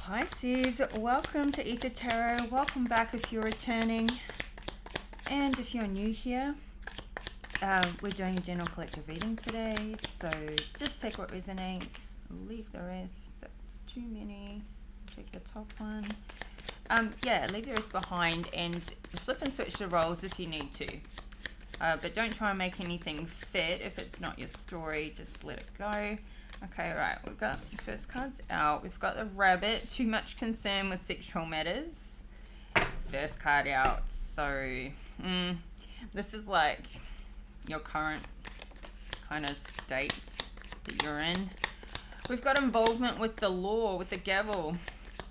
Pisces, welcome to Aether Tarot. Welcome back if you're returning. And if you're new here, we're doing a general collective reading today. So just take what resonates, leave the rest. That's too many. Take the top one. Yeah, leave the rest behind and flip and switch the roles if you need to. But don't try and make anything fit. If it's not your story, just let it go. Okay, right, we've got the first cards out. We've got the rabbit, too much concern with sexual matters. First card out. So, this is like your current kind of state that you're in. We've got involvement with the law, with the gavel.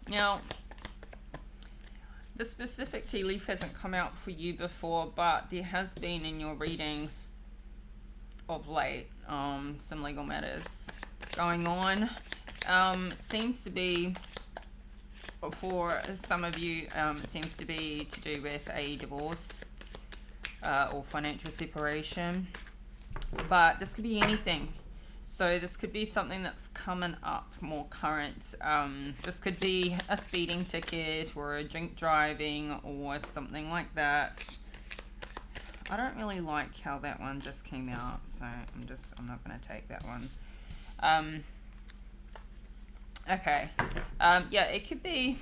Now, the specific tea leaf hasn't come out for you before, but there has been in your readings of late some legal matters going on. Seems to be, for some of you, it seems to be to do with a divorce or financial separation, but this could be anything. So this could be something that's coming up more current. This could be a speeding ticket or a drink driving or something like that. I don't really like how that one just came out, so I'm not going to take that one. Okay. Yeah, it could be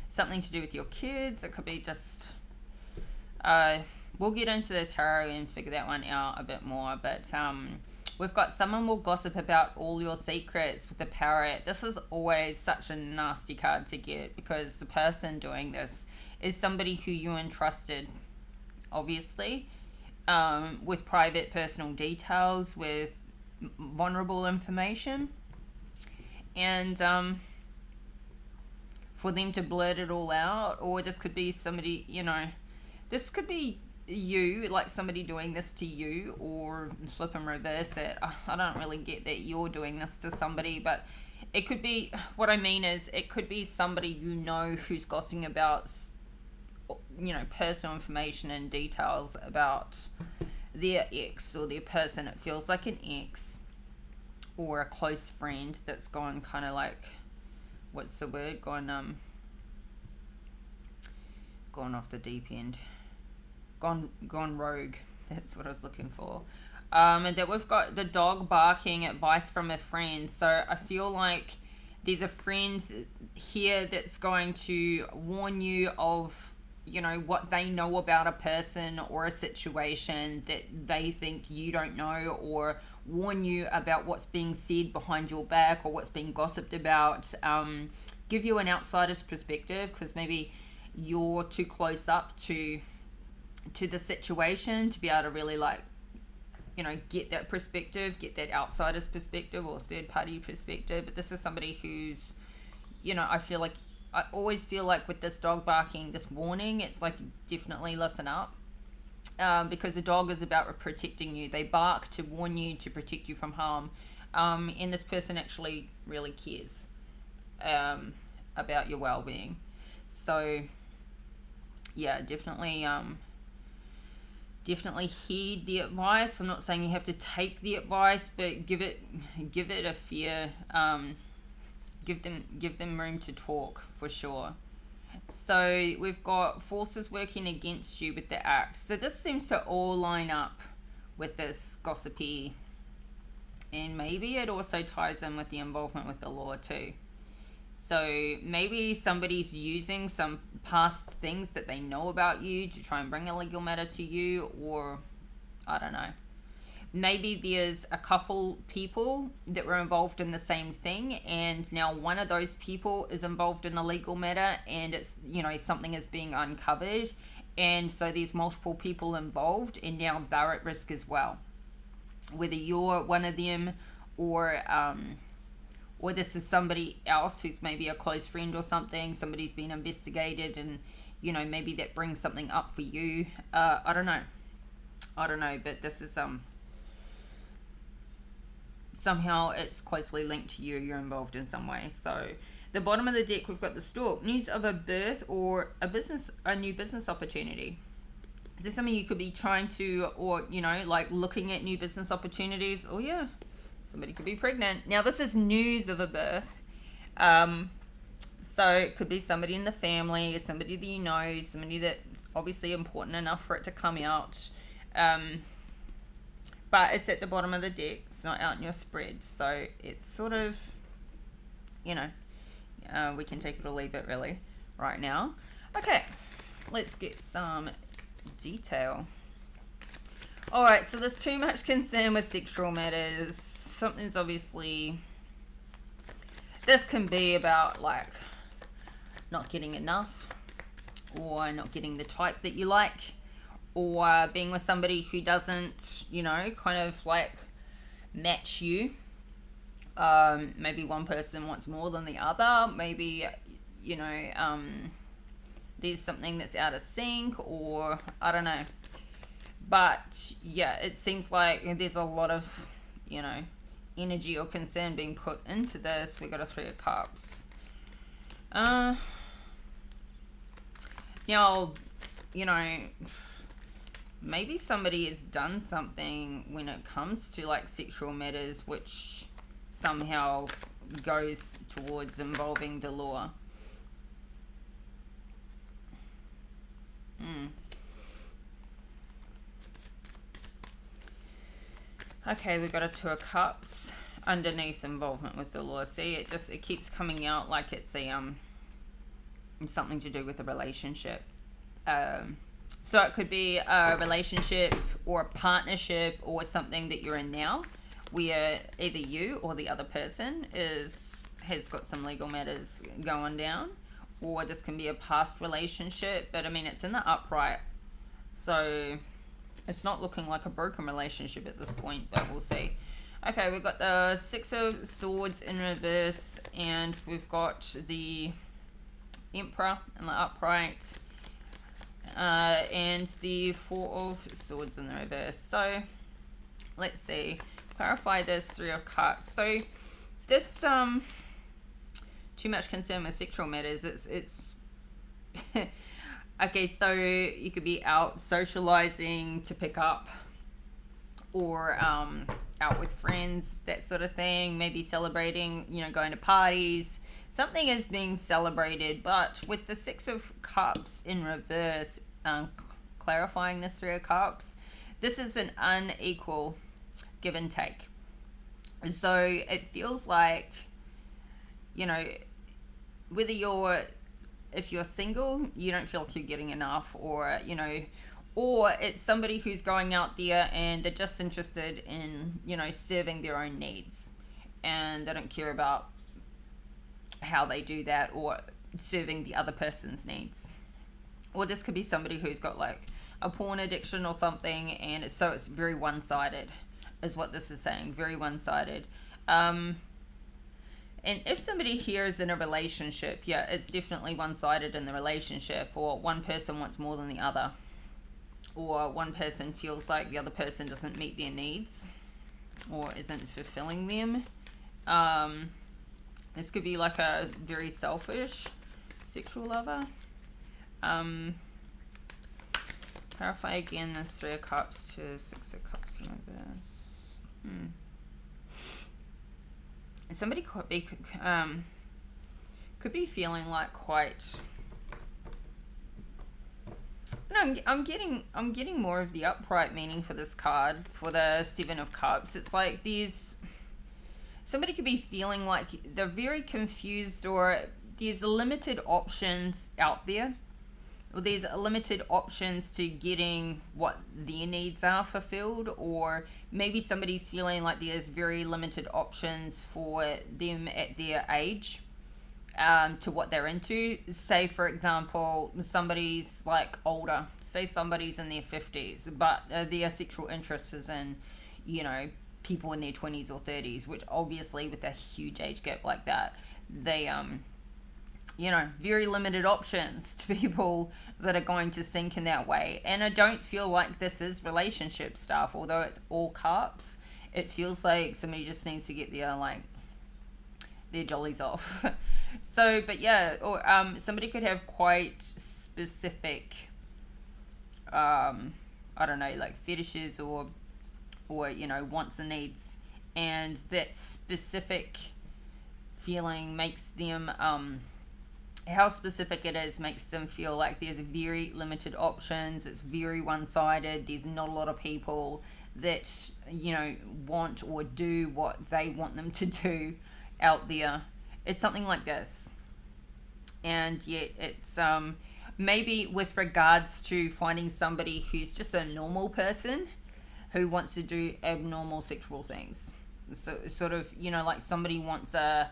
something to do with your kids. It could be just, we'll get into the tarot and figure that one out a bit more, but, we've got someone will gossip about all your secrets with the parrot. This is always such a nasty card to get because the person doing this is somebody who you entrusted, obviously, with private personal details, with vulnerable information. And for them to blurt it all out, or this could be somebody, this could be you, like somebody doing this to you, or flip and reverse it. I don't really get that you're doing this to somebody, but it could be, what I mean is it could be somebody who's gossiping about, personal information and details about their ex or their person. It feels like an ex or a close friend that's gone kind of like, what's the word? Gone off the deep end. Gone rogue. That's what I was looking for. And then we've got the dog barking, advice from a friend. So I feel like there's a friend here that's going to warn you of, what they know about a person or a situation that they think you don't know, or warn you about what's being said behind your back or what's being gossiped about. Give you an outsider's perspective because maybe you're too close up to the situation to be able to really get that perspective, get that outsider's perspective or third party perspective. But this is somebody who's, I always feel like with this dog barking, this warning, it's like definitely listen up, because the dog is about protecting you. They bark to warn you, to protect you from harm, and this person actually really cares about your well-being. So yeah, definitely heed the advice. I'm not saying you have to take the advice, but give it a fair, give them room to talk for sure. So we've got forces working against you with the axe. So this seems to all line up with this gossipy, and maybe it also ties in with the involvement with the law too. So maybe somebody's using some past things that they know about you to try and bring a legal matter to you, or I don't know. Maybe there's a couple people that were involved in the same thing, and now one of those people is involved in a legal matter, and it's, something is being uncovered, and so there's multiple people involved, and now they're at risk as well. Whether you're one of them, or this is somebody else who's maybe a close friend or something. Somebody's been investigated, and maybe that brings something up for you. I don't know, but this is somehow it's closely linked to you. You're involved in some way. So the bottom of the deck, we've got the stork, news of a birth or a new business opportunity. Is there something you could be trying to, or looking at new business opportunities? Somebody could be pregnant. Now this is news of a birth. So it could be somebody in the family, somebody that you know, somebody that's obviously important enough for it to come out. But it's at the bottom of the deck. It's not out in your spread. So it's sort of, you know, we can take it or leave it really right now. Okay, let's get some detail. Alright, so there's too much concern with sexual matters. Something's obviously... This can be about, like, not getting enough, or not getting the type that you like, or being with somebody who doesn't, you know, kind of, like, match you. Maybe one person wants more than the other. Maybe, you know, there's something that's out of sync, or I don't know. But yeah, it seems like there's a lot of, you know, energy or concern being put into this. We got a 3 of Cups. Now, you know, maybe somebody has done something when it comes to like sexual matters which somehow goes towards involving the law. Okay, we've got a 2 of Cups underneath involvement with the law. See, it keeps coming out like it's a something to do with a relationship. So it could be a relationship or a partnership or something that you're in now, where either you or the other person has got some legal matters going down, or this can be a past relationship. But I mean, it's in the upright, so it's not looking like a broken relationship at this point, but we'll see. Okay, we've got the 6 of Swords in reverse, and we've got the Emperor in the upright, and the 4 of Swords in the reverse. So, let's see. Clarify this 3 of Cups. So, this, too much concern with sexual matters, it's okay, so you could be out socializing to pick up, or out with friends, that sort of thing. Maybe celebrating, you know, going to parties. Something is being celebrated, but with the 6 of Cups in reverse, clarifying this 3 of Cups, this is an unequal give and take. So it feels like, you know, whether if you're single, you don't feel like you're getting enough, or, you know, or it's somebody who's going out there and they're just interested in, you know, serving their own needs, and they don't care about how they do that, or serving the other person's needs. Or this could be somebody who's got like a porn addiction or something, and it's very one-sided, is what this is saying. Very one-sided. And if somebody here is in a relationship, yeah, it's definitely one-sided in the relationship, or one person wants more than the other, or one person feels like the other person doesn't meet their needs or isn't fulfilling them. This could be like a very selfish sexual lover. Clarify again this 3 of Cups to 6 of Cups in reverse. Somebody could be feeling like quite... No, I'm getting more of the upright meaning for this card, for the 7 of Cups. It's like somebody could be feeling like they're very confused, or there's limited options out there, or there's limited options to getting what their needs are fulfilled, or maybe somebody's feeling like there's very limited options for them at their age, to what they're into. Say, for example, somebody's like older, say somebody's in their 50s, but their sexual interest is in, you know, people in their 20s or 30s, which obviously with a huge age gap like that, they you know, very limited options to people that are going to sink in that way. And I don't feel like this is relationship stuff, although it's all cups. It feels like somebody just needs to get their jollies off. So, but yeah, or somebody could have quite specific, I don't know, like fetishes, or you know, wants and needs, and that specific feeling makes them how specific it is makes them feel like there's very limited options. It's very one-sided. There's not a lot of people that, you know, want or do what they want them to do out there. It's something like this. And yet it's maybe with regards to finding somebody who's just a normal person who wants to do abnormal sexual things. So sort of, you know, like somebody wants a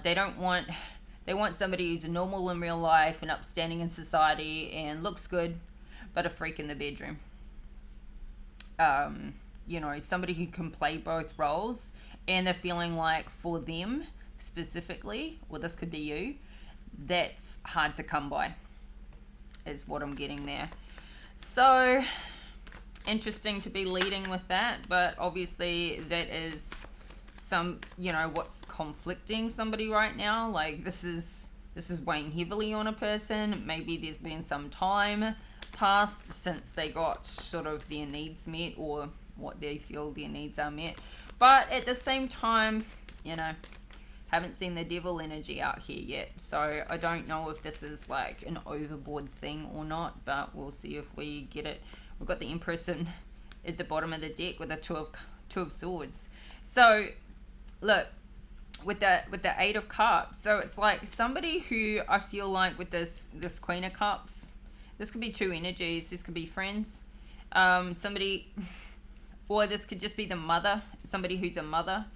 they want somebody who's normal in real life and upstanding in society and looks good, but a freak in the bedroom. You know, somebody who can play both roles, and they're feeling like for them specifically, or this could be you, that's hard to come by, is what I'm getting there. So interesting to be leading with that, but obviously that is some, you know, what's conflicting somebody right now. Like this is weighing heavily on a person. Maybe there's been some time passed since they got sort of their needs met, or what they feel their needs are met. But at the same time, you know, haven't seen the devil energy out here yet, so I don't know if this is like an overboard thing or not, but we'll see if we get it. We've got the Empress at the bottom of the deck with the two of Swords. So look, with the Eight of Cups, so it's like somebody who I feel like with this Queen of Cups, this could be two energies. This could be friends, somebody, or this could just be the mother, somebody who's a mother.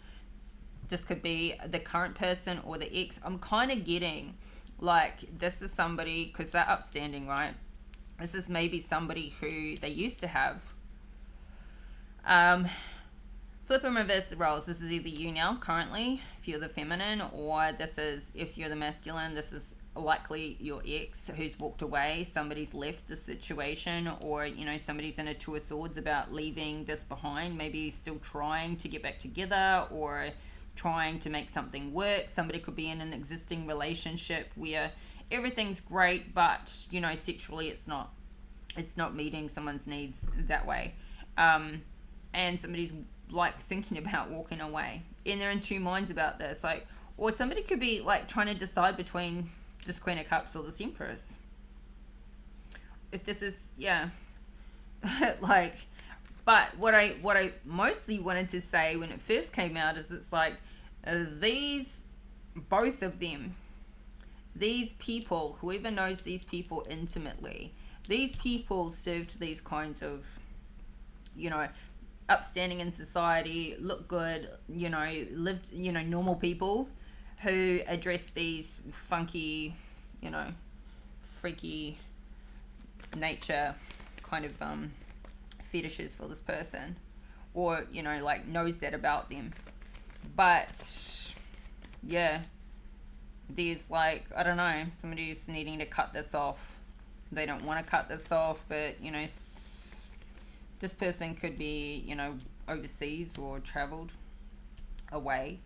This could be the current person or the ex. I'm kind of getting like this is somebody, because they're upstanding, right? This is maybe somebody who they used to have. Flip and reverse the roles. This is either you now, currently, if you're the feminine, or this is, if you're the masculine, this is likely your ex who's walked away. Somebody's left the situation, or, you know, somebody's in a Two of Swords about leaving this behind, maybe still trying to get back together or trying to make something work. Somebody could be in an existing relationship where everything's great, but, you know, sexually it's not meeting someone's needs that way. And somebody's like thinking about walking away, and they're in two minds about this. Like, or somebody could be like trying to decide between this Queen of Cups or this Empress. If this is, yeah, like, but what I mostly wanted to say when it first came out is it's like both of them, these people, whoever knows these people intimately, these people served these kinds of, you know, upstanding in society, look good, you know, lived, you know, normal people who address these funky, you know, freaky nature kind of fetishes for this person, or, you know, like knows that about them. But yeah, there's like, I don't know, somebody's needing to cut this off. They don't want to cut this off, but, you know, this person could be, you know, overseas or traveled away.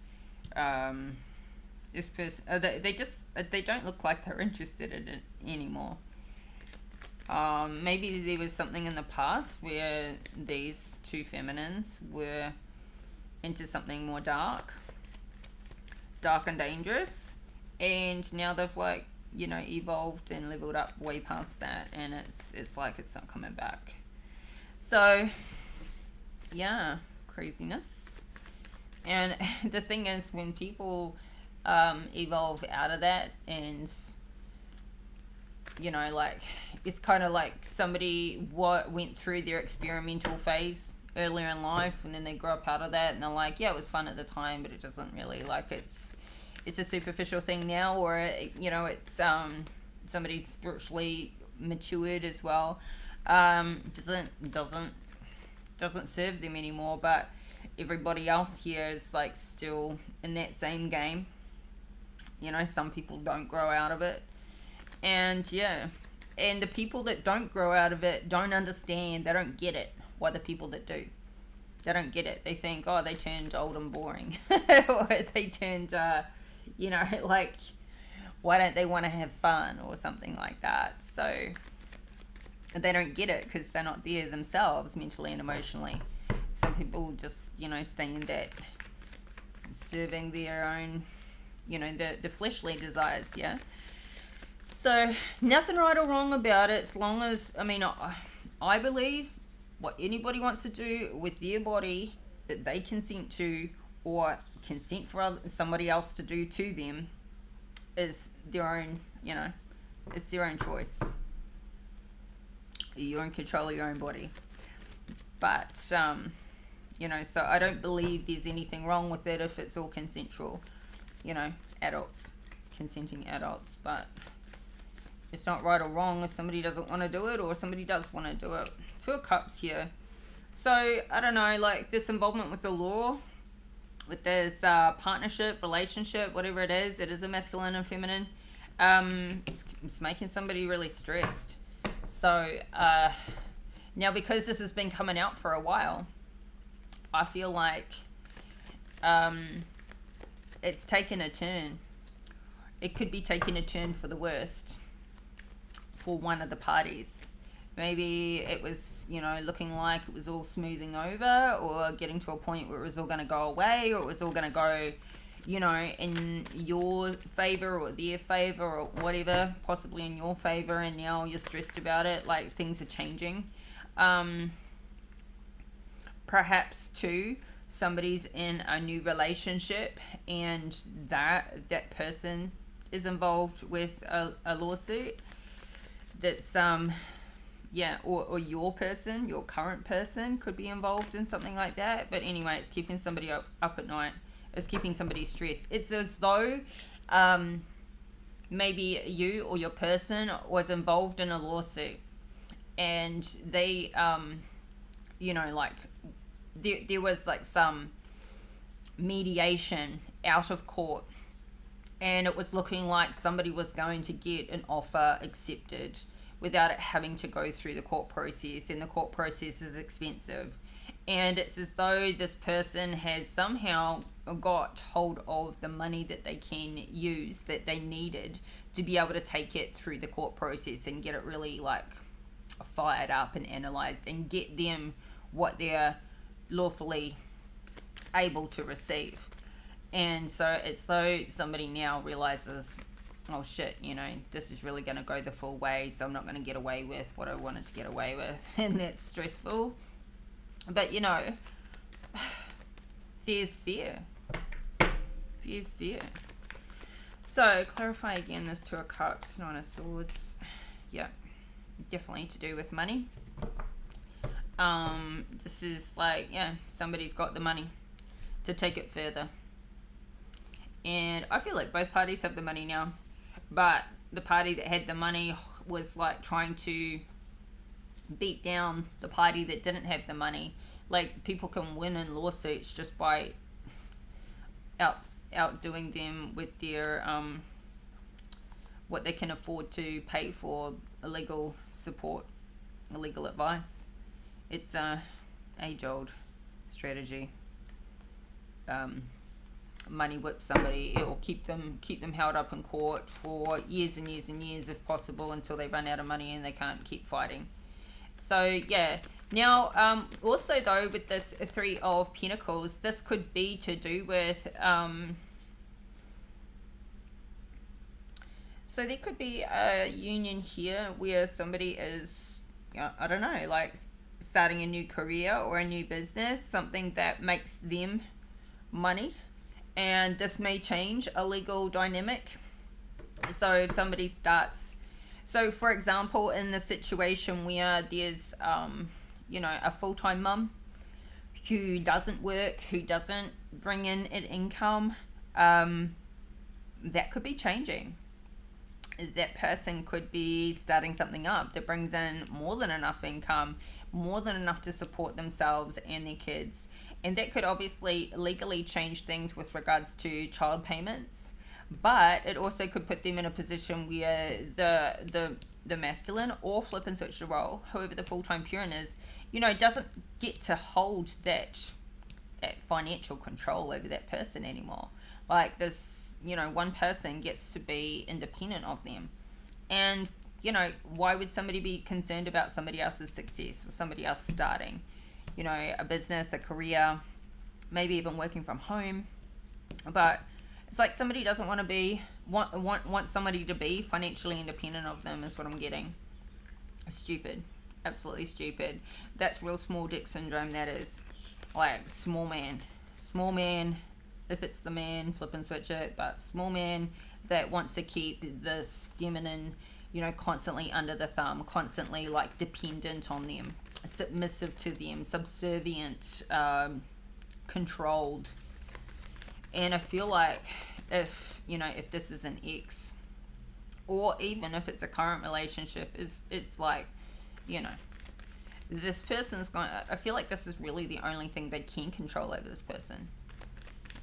This person, they don't look like they're interested in it anymore. Maybe there was something in the past where these two feminines were into something more dark and dangerous, and now they've, like, you know, evolved and leveled up way past that, and it's like it's not coming back. So yeah, craziness. And the thing is, when people evolve out of that, and, you know, like, it's kind of like somebody went through their experimental phase earlier in life, and then they grow up out of that, and they're like, yeah, it was fun at the time, but it doesn't really, like, it's a superficial thing now, or, you know, it's somebody's spiritually matured as well, doesn't serve them anymore, but everybody else here is, like, still in that same game. You know, some people don't grow out of it, and yeah, and the people that don't grow out of it don't understand, they don't get it, why the people that do, they don't get it. They think, oh, they turned old and boring, or they turned, you know, like, why don't they want to have fun or something like that. So they don't get it because they're not there themselves mentally and emotionally. Some people just, you know, stay in that serving their own, you know, the fleshly desires, yeah. So nothing right or wrong about it, as long as, I mean, I believe what anybody wants to do with their body that they consent to, or consent for somebody else to do to them, is their own, it's their own choice. You're in control of your own body. But, so I don't believe there's anything wrong with it if it's all consensual, adults, consenting adults. But it's not right or wrong if somebody doesn't want to do it, or somebody does want to do it. Two of Cups here. So, I don't know, like this involvement with the law, with this partnership, relationship, whatever it is a masculine and feminine. It's making somebody really stressed. So, now because this has been coming out for a while, I feel like it's taken a turn. It could be taking a turn for the worst for one of the parties. Maybe it was, looking like it was all smoothing over, or getting to a point where it was all going to go away, or it was all going to go, in your favor or their favor or whatever, possibly in your favor, and now you're stressed about it, like things are changing. Perhaps too, somebody's in a new relationship and that person is involved with a lawsuit that's or your person, your current person could be involved in something like that. But anyway, it's keeping somebody up at night. It's keeping somebody stressed. It's as though maybe you or your person was involved in a lawsuit, and they there was like some mediation out of court, and it was looking like somebody was going to get an offer accepted without it having to go through the court process, and the court process is expensive. And it's as though this person has somehow got hold of the money that they can use, that they needed to be able to take it through the court process and get it really like fired up and analysed, and get them what they're lawfully able to receive. And so it's though somebody now realizes, oh shit, this is really going to go the full way, so I'm not going to get away with what I wanted to get away with, and that's stressful. But fear's fear. Fear's fear. So clarify again this Two of Cups, Nine of Swords. Yeah, definitely to do with money. This is like, somebody's got the money to take it further. And I feel like both parties have the money now, but the party that had the money was like trying to beat down the party that didn't have the money. Like, people can win in lawsuits just by outdoing them with their what they can afford to pay for legal support, legal advice. It's a age-old strategy. Money whip somebody, it will keep them held up in court for years and years and years if possible, until they run out of money and they can't keep fighting. So yeah, now also though, with this Three of Pentacles, this could be to do with so there could be a union here where somebody is, I don't know, like starting a new career or a new business, something that makes them money. And this may change a legal dynamic. So if somebody starts, so for example, in the situation where there's, a full-time mum who doesn't work, who doesn't bring in an income, that could be changing. That person could be starting something up that brings in more than enough income, more than enough to support themselves and their kids. And that could obviously legally change things with regards to child payments, but it also could put them in a position where the masculine, or flip and switch the role, whoever the full-time parent is, doesn't get to hold that financial control over that person anymore. Like this, one person gets to be independent of them. And, why would somebody be concerned about somebody else's success or somebody else starting, a business, a career, maybe even working from home? But it's like somebody doesn't want to be want somebody to be financially independent of them is what I'm getting. Stupid. Absolutely stupid. That's real small dick syndrome, that is. Like, small man. Small man, if it's the man, flip and switch it, but small man that wants to keep this feminine, you know, constantly under the thumb, constantly, like, dependent on them, submissive to them, subservient, controlled. And I feel like if, you know, if this is an ex, or even if it's a current relationship, it's like, you know, this person's going, I feel like this is really the only thing they can control over this person.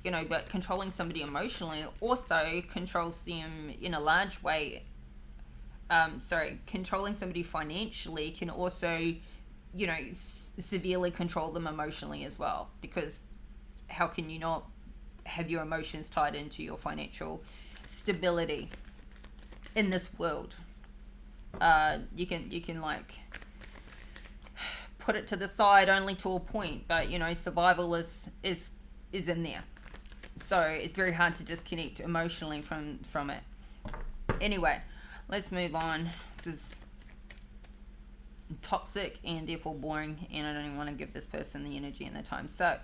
You know, but controlling somebody emotionally also controls them in a large way. Controlling somebody financially can also, you know, severely control them emotionally as well. Because how can you not have your emotions tied into your financial stability in this world? You can like put it to the side only to a point, but you know, survival is in there, so it's very hard to disconnect emotionally from it. Anyway, let's move on. This is toxic and therefore boring, and I don't even want to give this person the energy and the time. So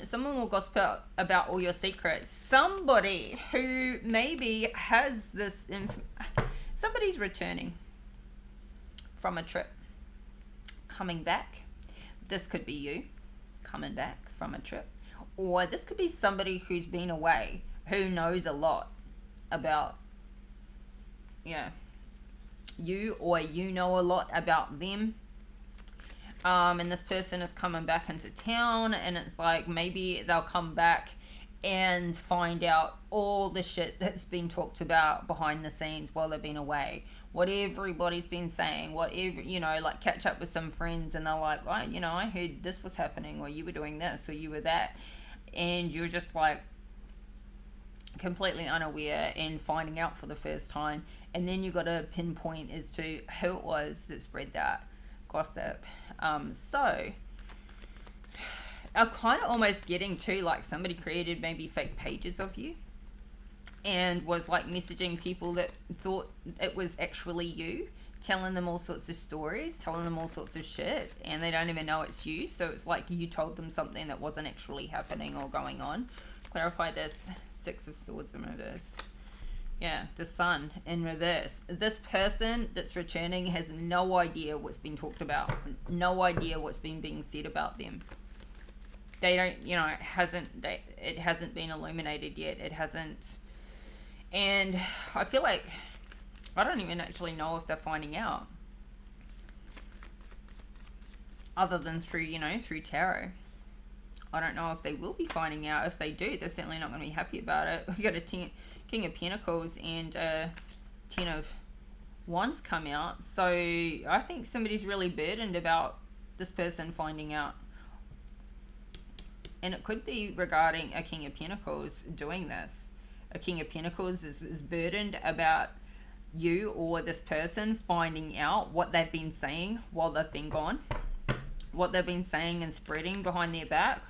someone will gossip about all your secrets. Somebody who maybe has this somebody's returning from a trip, coming back. This could be you coming back from a trip, or this could be somebody who's been away, who knows a lot about you, or you know a lot about them. And this person is coming back into town, and it's like maybe they'll come back and find out all the shit that's been talked about behind the scenes while they've been away. What everybody's been saying, whatever, you know, like catch up with some friends and they're like, oh, you know, I heard this was happening, or you were doing this, or you were that. And you're just like completely unaware and finding out for the first time. And then you got to pinpoint as to who it was that spread that gossip. So I'm kind of almost getting to like somebody created maybe fake pages of you and was like messaging people that thought it was actually you, telling them all sorts of stories, telling them all sorts of shit, and they don't even know it's you. So it's like you told them something that wasn't actually happening or going on. Clarify this. 6 of Swords in reverse. Yeah, the Sun in reverse. This person that's returning has no idea what's been talked about, no idea what's been being said about them. They don't, you know, it hasn't been illuminated yet. It hasn't. And I feel like I don't even actually know if they're finding out, other than through, you know, through tarot. I don't know if they will be finding out. If they do, they're certainly not going to be happy about it. We got a King of Pentacles and 10 of Wands come out. So I think somebody's really burdened about this person finding out. And it could be regarding a King of Pentacles doing this. A King of Pentacles is burdened about you or this person finding out what they've been saying while they've been gone. What they've been saying and spreading behind their back.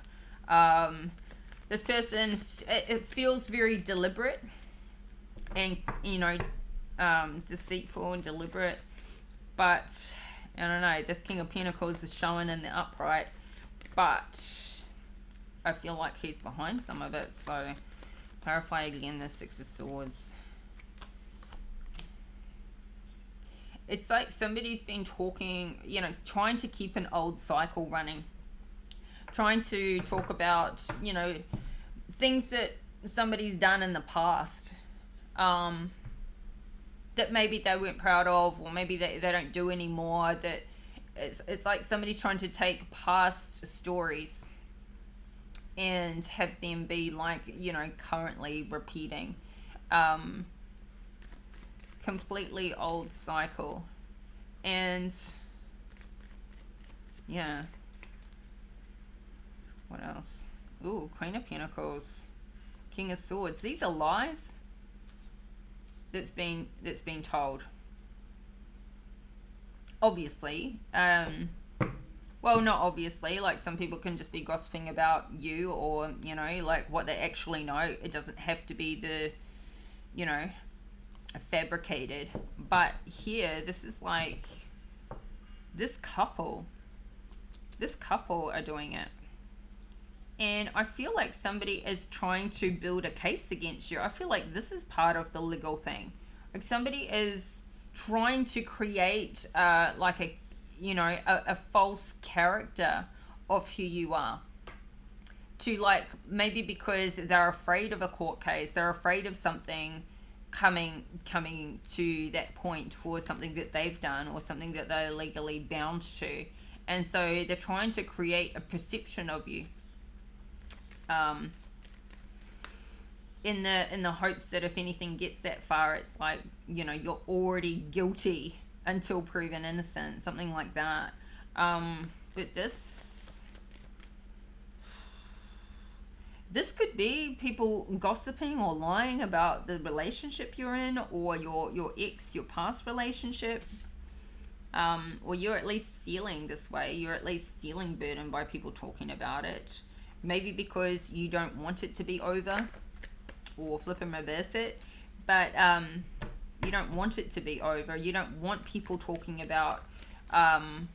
This person, it feels very deliberate and, you know, deceitful and deliberate. But, I don't know, this King of Pentacles is showing in the upright. But I feel like he's behind some of it. So, clarify again the 6 of Swords. It's like somebody's been talking, you know, trying to keep an old cycle running. Trying to talk about, you know, things that somebody's done in the past. That maybe they weren't proud of, or maybe they don't do anymore. That it's like somebody's trying to take past stories and have them be like, you know, currently repeating. Completely old cycle. And yeah, what else? Ooh, Queen of Pentacles, King of Swords. These are lies that's been told, obviously. Well, not obviously, like some people can just be gossiping about you, or, you know, like what they actually know. It doesn't have to be you know, fabricated. But here, this is like, this couple are doing it. And I feel like somebody is trying to build a case against you. I feel like this is part of the legal thing. Like somebody is trying to create like a false character of who you are. To like, maybe because they're afraid of a court case, they're afraid of something coming to that point for something that they've done or something that they're legally bound to. And so they're trying to create a perception of you. In the hopes that if anything gets that far, it's like, you're already guilty until proven innocent, something like that. But this could be people gossiping or lying about the relationship you're in, or your ex, your past relationship. Or you're at least feeling this way. You're at least feeling burdened by people talking about it. Maybe because you don't want it to be over, or flip and reverse it. But you don't want it to be over. You don't want people talking about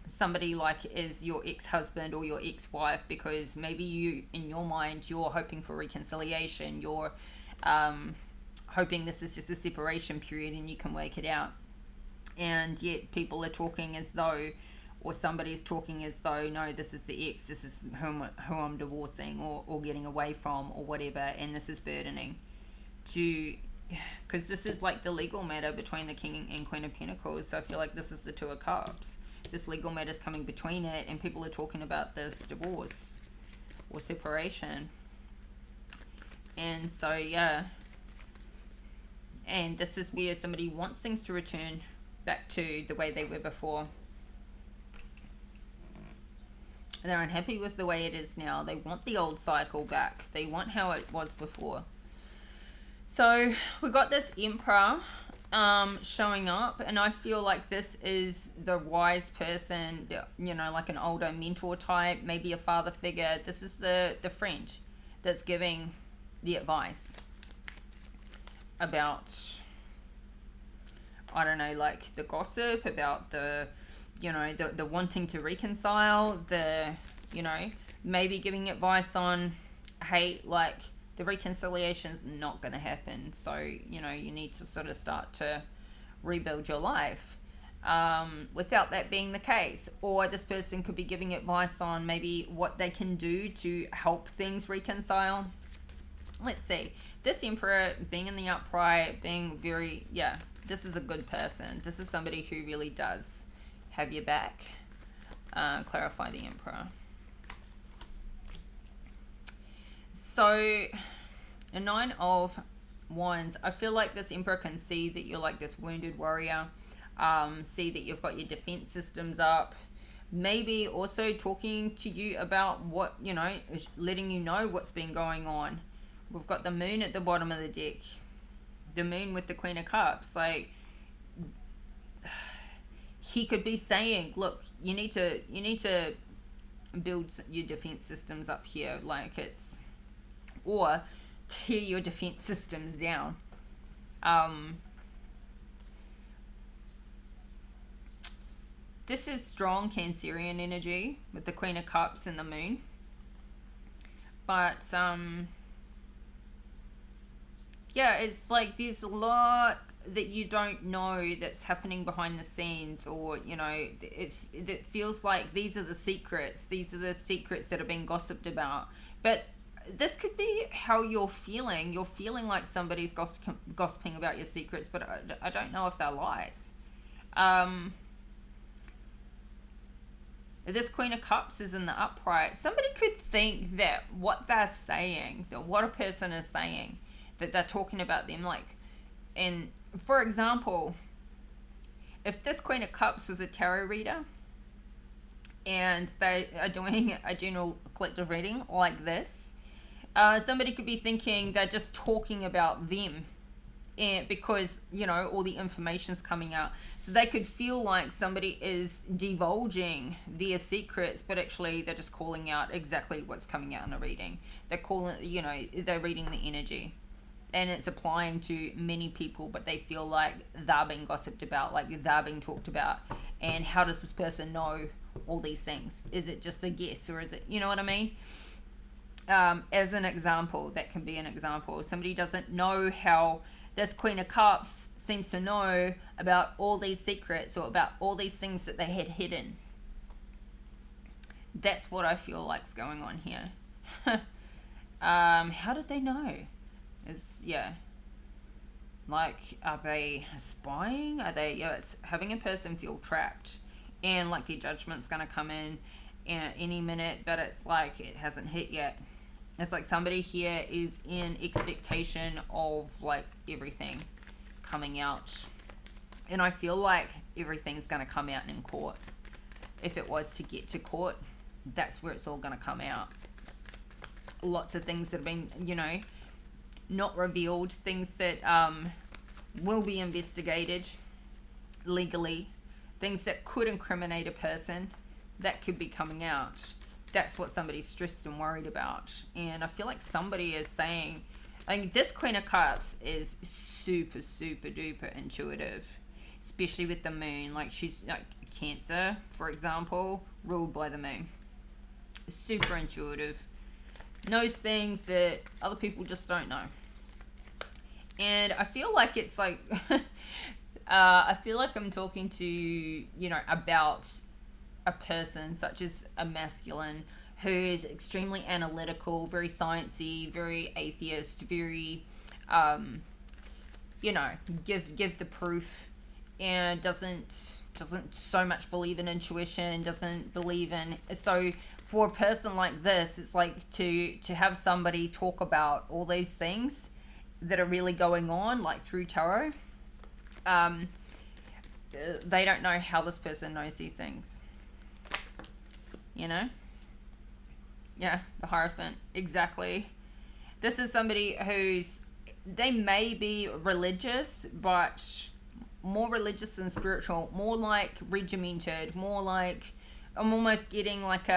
somebody like is your ex-husband or your ex-wife, because maybe you, in your mind, you're hoping for reconciliation. You're hoping this is just a separation period and you can work it out. And yet people are talking as though, or somebody's talking as though, no, this is the ex, this is who I'm divorcing or getting away from or whatever, and this is burdening. Because this is like the legal matter between the King and Queen of Pentacles, so I feel like this is the Two of Cups. This legal matter is coming between it, and people are talking about this divorce or separation. And so, yeah. And this is where somebody wants things to return back to the way they were before. They're unhappy with the way it is now. They want the old cycle back. They want how it was before. So we got this Emperor showing up, and I feel like this is the wise person, like an older mentor type, maybe a father figure. This is the friend that's giving the advice about, I don't know, like the gossip, about the wanting to reconcile, maybe giving advice on, hey, like, the reconciliation's not going to happen, so you need to sort of start to rebuild your life without that being the case. Or this person could be giving advice on maybe what they can do to help things reconcile. Let's see, this Emperor being in the upright, being very, this is a good person. This is somebody who really does have your back. Clarify the Emperor. So, a Nine of Wands. I feel like this Emperor can see that you're like this wounded warrior. See that you've got your defense systems up. Maybe also talking to you about what, letting you know what's been going on. We've got the Moon at the bottom of the deck. The Moon with the Queen of Cups. Like, he could be saying, look, you need to build your defense systems up here. Like, or tear your defense systems down. This is strong Cancerian energy with the Queen of Cups and the Moon. But, it's like there's a lot that you don't know that's happening behind the scenes, or it feels like these are the secrets that are being gossiped about. But this could be how you're feeling like somebody's gossiping about your secrets, but I don't know if they're lies. This Queen of Cups is in the upright. Somebody could think that what they're saying, that what a person is saying, that they're talking about them, like, and for example, if this Queen of Cups was a tarot reader and they are doing a general collective reading like this, somebody could be thinking they're just talking about them, and because all the information's coming out, so they could feel like somebody is divulging their secrets, but actually they're just calling out exactly what's coming out in a reading. They're calling, they're reading the energy. and it's applying to many people, but they feel like they're being gossiped about, like they're being talked about. And how does this person know all these things? Is it just a guess, or is it, you know what I mean? As an example, that can be an example. Somebody doesn't know how this Queen of Cups seems to know about all these secrets or about all these things that they had hidden. That's what I feel like's going on here. How did they know? Like, are they spying? Are they, it's having a person feel trapped, and like their judgment's gonna come in any minute, but it's like it hasn't hit yet. It's like somebody here is in expectation of like everything coming out, and I feel like everything's gonna come out in court. If it was to get to court, that's where it's all gonna come out. Lots of things that have been, not revealed, things that will be investigated legally, things that could incriminate a person, that could be coming out. That's what somebody's stressed and worried about. And I feel like somebody is saying, this Queen of Cups is super, super duper intuitive, especially with the moon. Like, she's like Cancer, for example, ruled by the moon. Super intuitive. Knows things that other people just don't know. And I feel like it's like I feel like I'm talking to, about a person such as a masculine who is extremely analytical, very sciencey, very atheist, very give the proof, and doesn't so much believe in intuition, doesn't believe in, so for a person like this, it's like to have somebody talk about all these things that are really going on, like through tarot. They don't know how this person knows these things. Yeah, the Hierophant, exactly. This is somebody they may be religious, but more religious than spiritual, more like regimented, more like, I'm almost getting like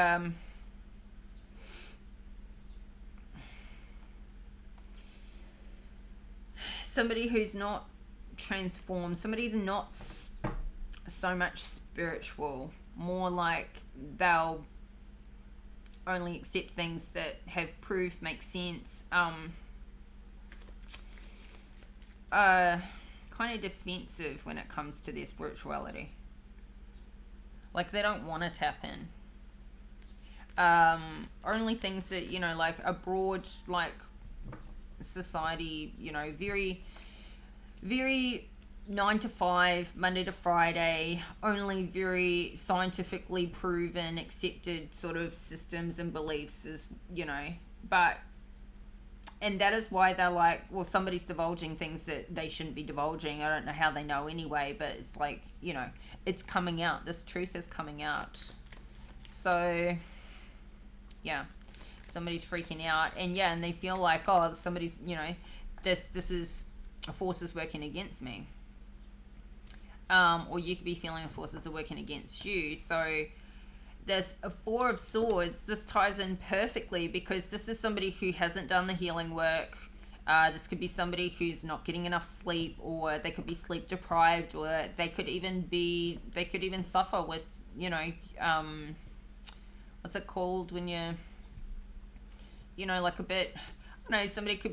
somebody who's not transformed, somebody's not so much spiritual, more like they'll only accept things that have proof, make sense, kind of defensive when it comes to their spirituality. Like, they don't want to tap in. Only things that, like a broad, like, society, very, very 9 to 5, Monday to Friday, only very scientifically proven, accepted sort of systems and beliefs is, and that is why they're like, well, somebody's divulging things that they shouldn't be divulging. I don't know how they know anyway, but it's like, it's coming out. This truth is coming out. So, yeah, somebody's freaking out, and they feel like, oh, somebody's, this is forces working against me. Or you could be feeling the forces are working against you. So there's a Four of Swords. This ties in perfectly because this is somebody who hasn't done the healing work. This could be somebody who's not getting enough sleep, or they could be sleep deprived, or they could even suffer with, what's it called when like a bit, somebody could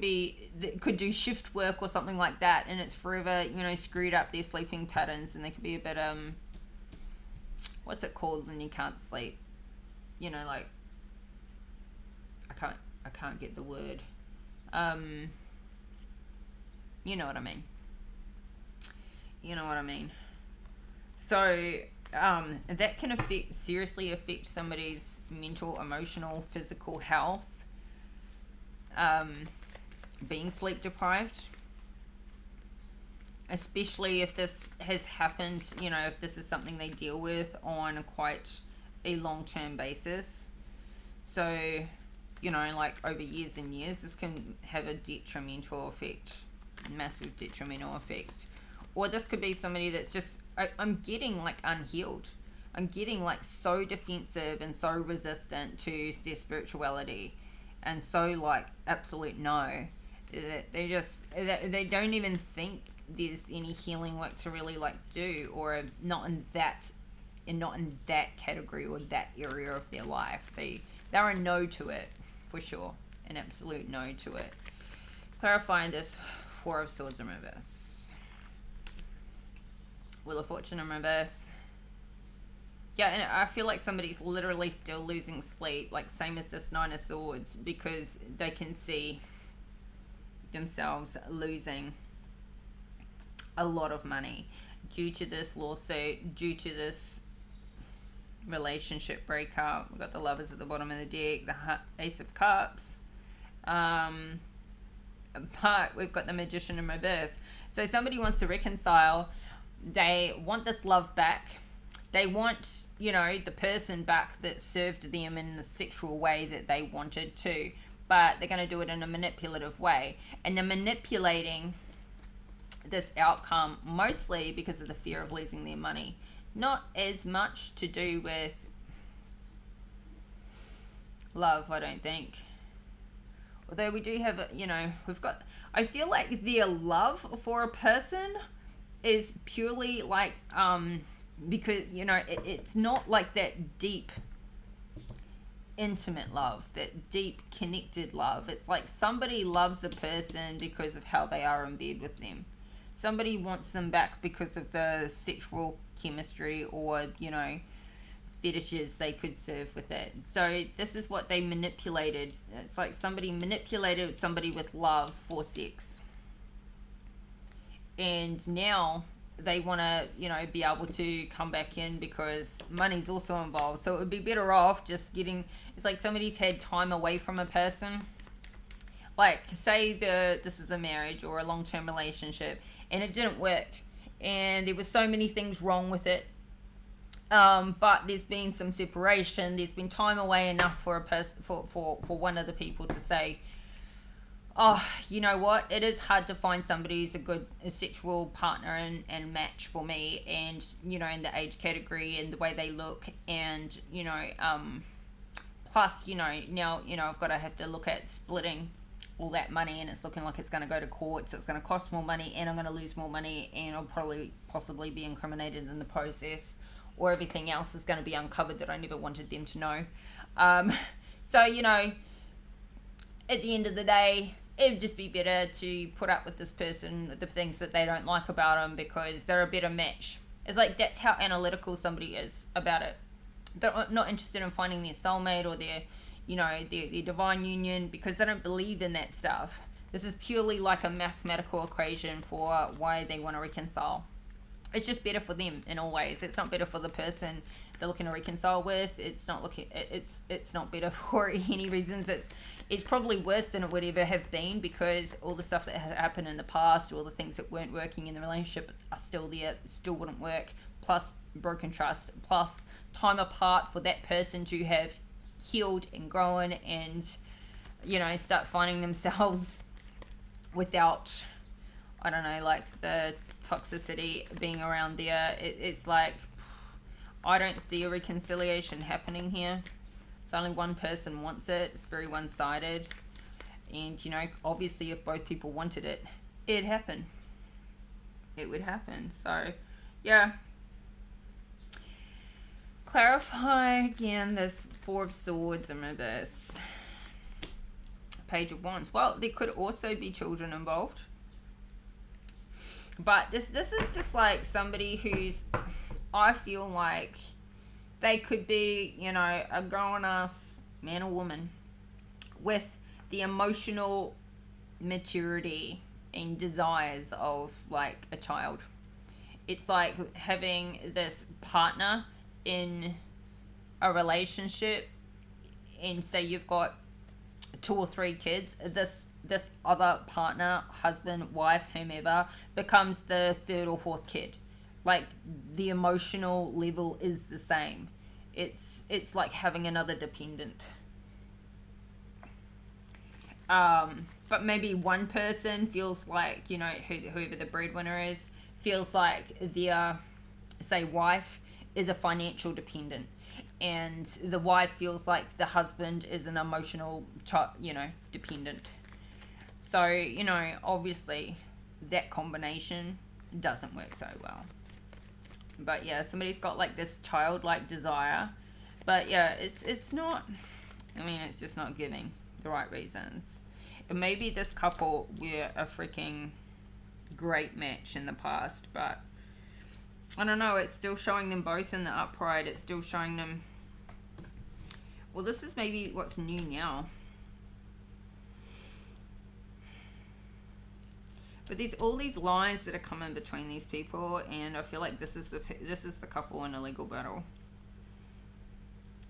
do shift work or something like that, and it's forever, screwed up their sleeping patterns, and they could be a bit, what's it called when you can't sleep? Like, I can't get the word. You know what I mean. So, that can seriously affect somebody's mental, emotional, physical health. Being sleep deprived, especially if this has happened, if this is something they deal with on quite a long-term basis. So, like over years and years, this can have a detrimental effect, massive detrimental effect. Or this could be somebody that's just, I'm getting like unhealed. I'm getting like so defensive and so resistant to their spirituality, and so like absolute no. They don't even think there's any healing work to really like do, or not in that category or that area of their life. They're a no to it for sure, an absolute no to it. Clarifying this Four of Swords in reverse, Wheel of Fortune in reverse. Yeah, and I feel like somebody's literally still losing sleep, like same as this Nine of Swords, because they can see themselves losing a lot of money due to this lawsuit, due to this relationship breakup. We've got the Lovers at the bottom of the deck, the Ace of Cups, but we've got the Magician in reverse. So somebody wants to reconcile. They want this love back. They want, the person back that served them in the sexual way that they wanted to, but they're going to do it in a manipulative way. And they're manipulating this outcome mostly because of the fear of losing their money. Not as much to do with love, I don't think. Although we do have, I feel like their love for a person is purely like, because, it's not like that deep, intimate love, that deep, connected love. It's like somebody loves a person because of how they are in bed with them. Somebody wants them back because of the sexual chemistry or, fetishes they could serve with it. So this is what they manipulated. It's like somebody manipulated somebody with love for sex. And now they want to, be able to come back in because money's also involved. So it would be better off just it's like somebody's had time away from a person. Like, say this is a marriage or a long-term relationship and it didn't work and there was so many things wrong with it. But there's been some separation. There's been time away enough for a person, for one of the people to say, oh, you know what? It is hard to find somebody who's a good sexual partner and match for me, and in the age category and the way they look, and plus now I've got to have to look at splitting all that money, and it's looking like it's going to go to court, so it's going to cost more money, and I'm going to lose more money, and I'll possibly be incriminated in the process, or everything else is going to be uncovered that I never wanted them to know. So at the end of the day, it would just be better to put up with this person, the things that they don't like about them, because they're a better match. It's like, that's how analytical somebody is about it. They're not interested in finding their soulmate or their divine union, because they don't believe in that stuff. This is purely like a mathematical equation for why they want to reconcile. It's just better for them in all ways. It's not better for the person they're looking to reconcile with. It's not better for any reasons. It's probably worse than it would ever have been, because all the stuff that has happened in the past, all the things that weren't working in the relationship are still there, still wouldn't work, plus broken trust, plus time apart for that person to have healed and grown and, start finding themselves without, I don't know, like the toxicity being around there. It's like, I don't see a reconciliation happening here. It's only one person wants it. It's very one-sided. And, obviously if both people wanted it, it'd happen. It would happen. So, yeah. Clarify again this Four of Swords in reverse. Page of Wands. Well, there could also be children involved. But this is just like somebody who's, I feel like they could be, a grown-ass man or woman with the emotional maturity and desires of like a child. It's like having this partner in a relationship, and say you've got 2 or 3 kids, this other partner, husband, wife, whomever, becomes the 3rd or 4th kid. Like, the emotional level is the same. It's like having another dependent. But maybe one person feels like, whoever the breadwinner is, feels like their, say, wife is a financial dependent, and the wife feels like the husband is an emotional, dependent. So, you know, obviously that combination doesn't work so well. But yeah, somebody's got like this childlike desire. But yeah, it's not, I mean, it's just not giving the right reasons. And maybe this couple were a freaking great match in the past, but I don't know, it's still showing them both in the upright. It's still showing them, well, this is maybe what's new now. But there's all these lies that are coming between these people, and I feel like this is the couple in a legal battle.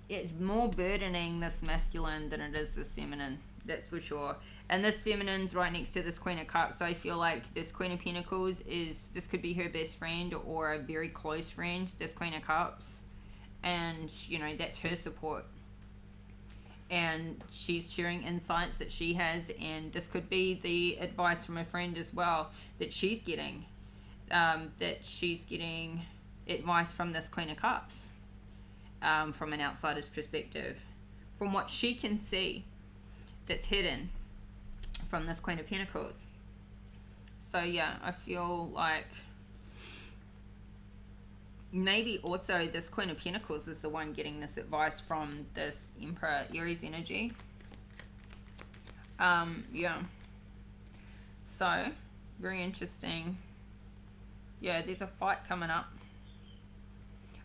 It's more burdening, this masculine, than it is this feminine. That's for sure. And this feminine's right next to this Queen of Cups. So I feel like this Queen of Pentacles this could be her best friend or a very close friend, this Queen of Cups. And, you know, that's her support. And she's sharing insights that she has, and this could be the advice from a friend as well that she's getting. That she's getting advice from this Queen of Cups. From an outsider's perspective, from what she can see that's hidden from this Queen of Pentacles. So yeah, I feel like maybe also this Queen of Pentacles is the one getting this advice from this Emperor Aries energy. Yeah, so very interesting. Yeah, there's a fight coming up.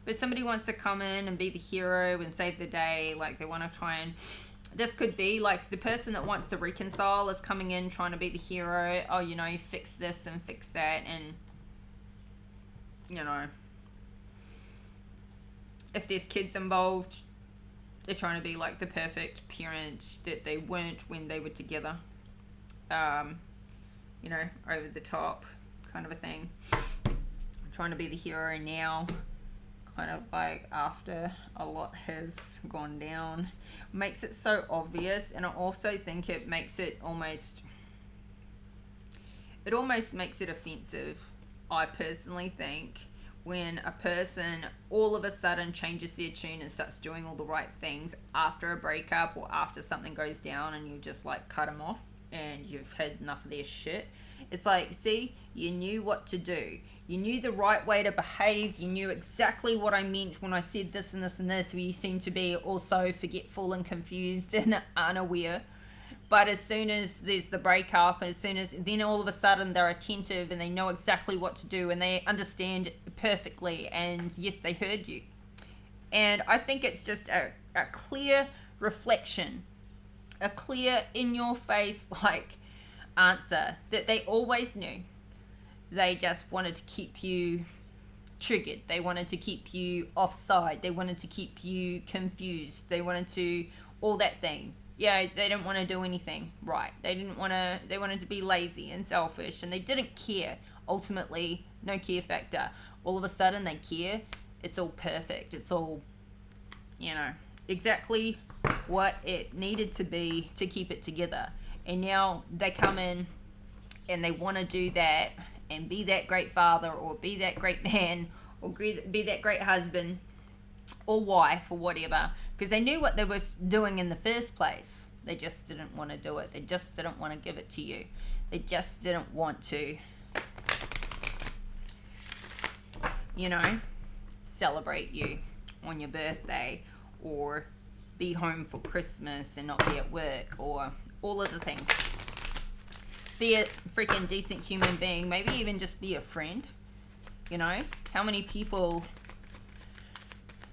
But somebody wants to come in and be the hero and save the day. Like they want to try and... This could be like the person that wants to reconcile is coming in trying to be the hero. Oh, you know, fix this and fix that. And, you know, if there's kids involved, they're trying to be like the perfect parent that they weren't when they were together. You know, over the top kind of a thing. Trying to be the hero now. Kind of like after a lot has gone down, makes it so obvious. And I also think it makes it almost makes it offensive. I personally think when a person all of a sudden changes their tune and starts doing all the right things after a breakup or after something goes down, and you just like cut them off and you've had enough of their shit. It's like, see, you knew what to do. You knew the right way to behave. You knew exactly what I meant when I said this and this and this. Where you seem to be also forgetful and confused and unaware. But as soon as there's the breakup, and then all of a sudden they're attentive and they know exactly what to do and they understand perfectly. And yes, they heard you. And I think it's just a clear reflection, a clear in your face, like, answer that they always knew. They just wanted to keep you triggered. They wanted to keep you offside. They wanted to keep you confused. They wanted to all that thing. Yeah, they didn't want to do anything right. They wanted to be lazy and selfish, and they didn't care. Ultimately, no care factor. All of a sudden they care. It's all perfect. It's all, you know, exactly what it needed to be to keep it together. And now they come in and they want to do that and be that great father or be that great man or be that great husband or wife or whatever, because they knew what they were doing in the first place. They just didn't want to do it. They just didn't want to give it to you. They just didn't want to, you know, celebrate you on your birthday or be home for Christmas and not be at work or all of the things. Be a freaking decent human being. Maybe even just be a friend. You know? How many people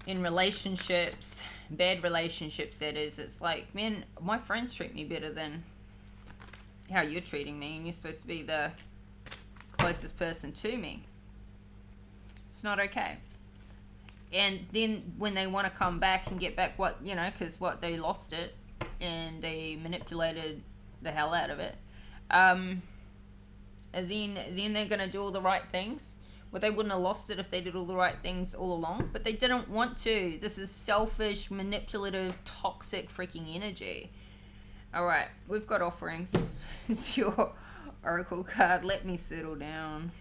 in relationships, bad relationships that is, it's like, man, my friends treat me better than how you're treating me, and you're supposed to be the closest person to me. It's not okay. And then when they want to come back and get back what, you know, because what, they lost it and they manipulated the hell out of it. And then they're going to do all the right things. Well, they wouldn't have lost it if they did all the right things all along, but they didn't want to. This is selfish, manipulative, toxic freaking energy. All right, we've got offerings. It's your oracle card. Let me settle down.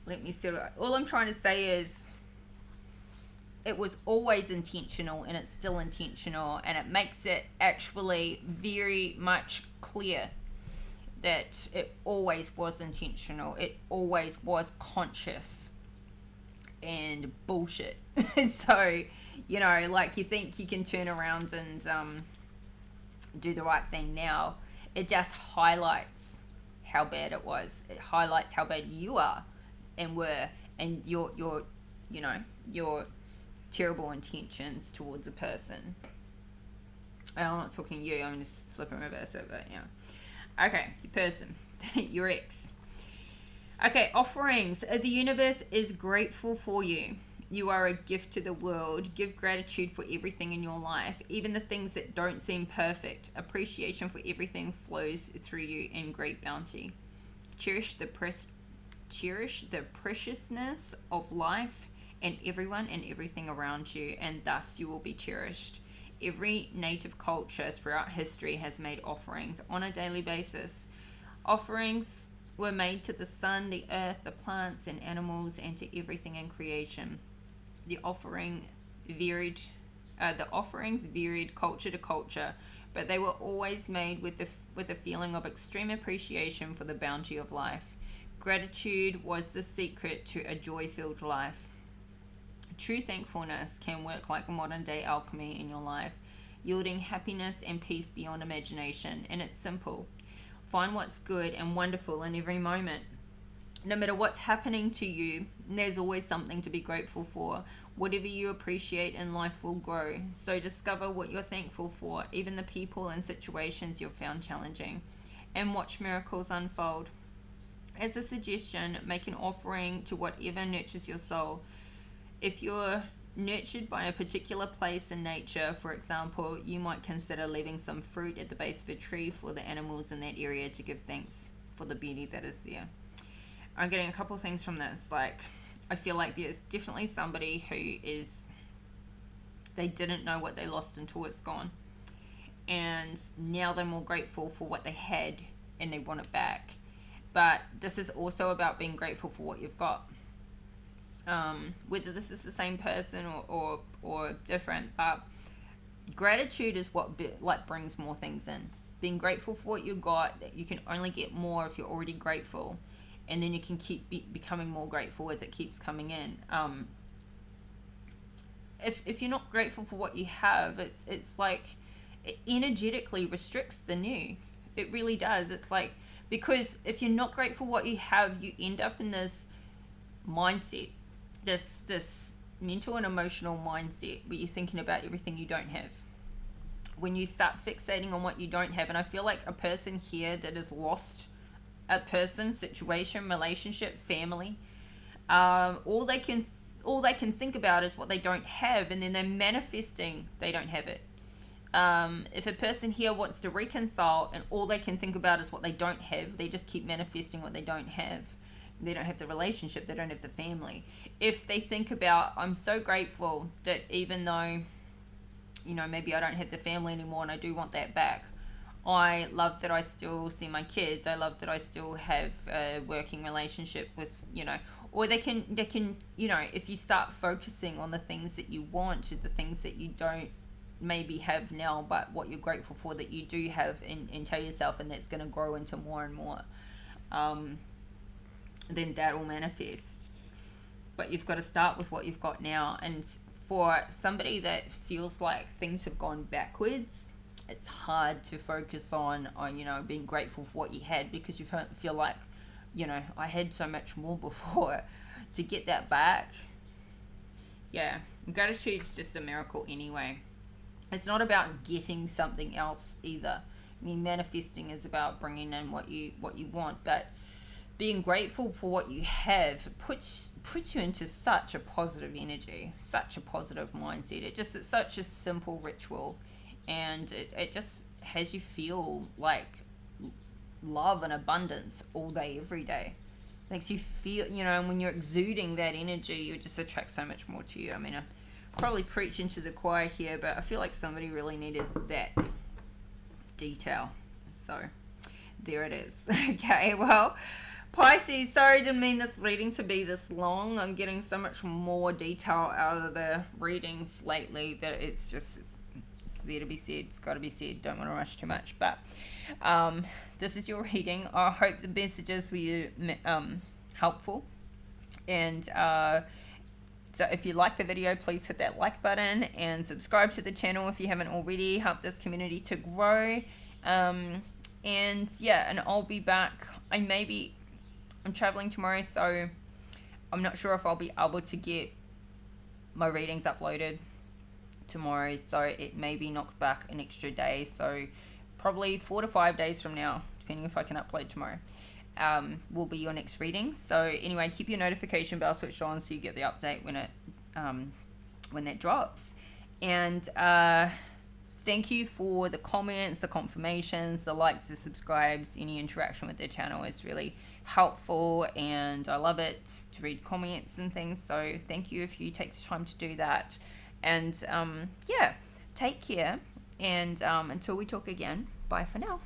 Let me settle. All I'm trying to say is it was always intentional, and it's still intentional, and it makes it actually very much clear that it always was intentional, it always was conscious and bullshit. So, you know, like, you think you can turn around and do the right thing now. It just highlights how bad it was. It highlights how bad you are and were, and your you know, your terrible intentions towards a person. And I'm not talking you, I'm just flipping reverse it, but yeah. Okay, your person, your ex. Okay, offerings. The universe is grateful for you. You are a gift to the world. Give gratitude for everything in your life, even the things that don't seem perfect. Appreciation for everything flows through you in great bounty. Cherish the preciousness of life and everyone and everything around you, and thus you will be cherished. Every native culture throughout history has made offerings on a daily basis. Offerings were made to the sun, the earth, the plants and animals, and to everything in creation. The offerings varied culture to culture, but they were always made with a feeling of extreme appreciation for the bounty of life. Gratitude was the secret to a joy-filled life. True thankfulness can work like a modern-day alchemy in your life, yielding happiness and peace beyond imagination. And it's simple. Find what's good and wonderful in every moment. No matter what's happening to you, there's always something to be grateful for. Whatever you appreciate in life will grow. So discover what you're thankful for, even the people and situations you've found challenging, and watch miracles unfold. As a suggestion, make an offering to whatever nurtures your soul. If you're nurtured by a particular place in nature, for example, you might consider leaving some fruit at the base of a tree for the animals in that area to give thanks for the beauty that is there. I'm getting a couple of things from this. Like, I feel like there's definitely somebody who is, they didn't know what they lost until it's gone. And now they're more grateful for what they had and they want it back. But this is also about being grateful for what you've got. Whether this is the same person or different, but gratitude is what brings more things in. Being grateful for what you got, that you can only get more if you're already grateful, and then you can keep becoming more grateful as it keeps coming in. If you're not grateful for what you have, it's like it energetically restricts the new. It really does. It's like, because if you're not grateful for what you have, you end up in this mindset, this mental and emotional mindset where you're thinking about everything you don't have. When you start fixating on what you don't have, and I feel like a person here that has lost a person, situation, relationship, family, all they can think about is what they don't have, and then they're manifesting they don't have it. If a person here wants to reconcile and all they can think about is what they don't have, they just keep manifesting what they don't have. They don't have the relationship, they don't have the family. If they think about, I'm so grateful that even though, you know, maybe I don't have the family anymore and I do want that back, I love that I still see my kids, I love that I still have a working relationship with, you know, or they can, you know, if you start focusing on the things that you want, the things that you don't maybe have now, but what you're grateful for that you do have, and tell yourself, and that's going to grow into more and more, then that will manifest. But you've got to start with what you've got now. And for somebody that feels like things have gone backwards, it's hard to focus on you know, being grateful for what you had, because you feel like, you know, I had so much more before. To get that back, yeah, gratitude's just a miracle anyway. It's not about getting something else either. I mean, manifesting is about bringing in what you want, but being grateful for what you have puts you into such a positive energy, such a positive mindset. It's such a simple ritual, and it just has you feel like love and abundance all day, every day. Makes you feel, you know, and when you're exuding that energy, you just attract so much more to you. I mean, I'm probably preaching to the choir here, but I feel like somebody really needed that detail. So there it is. Okay, well, Pisces, sorry, didn't mean this reading to be this long. I'm getting so much more detail out of the readings lately that it's there to be said. It's got to be said. Don't want to rush too much. But this is your reading. I hope the messages were helpful. And so if you like the video, please hit that like button and subscribe to the channel if you haven't already. Help this community to grow. And yeah, and I'll be back. I'm traveling tomorrow, so I'm not sure if I'll be able to get my readings uploaded tomorrow, so it may be knocked back an extra day, so probably 4 to 5 days from now, depending if I can upload tomorrow, will be your next reading. So anyway, keep your notification bell switched on so you get the update when that drops. And thank you for the comments, the confirmations, the likes, the subscribes. Any interaction with the channel is really helpful, and I love it to read comments and things. So thank you if you take the time to do that. And yeah, take care. And until we talk again, bye for now.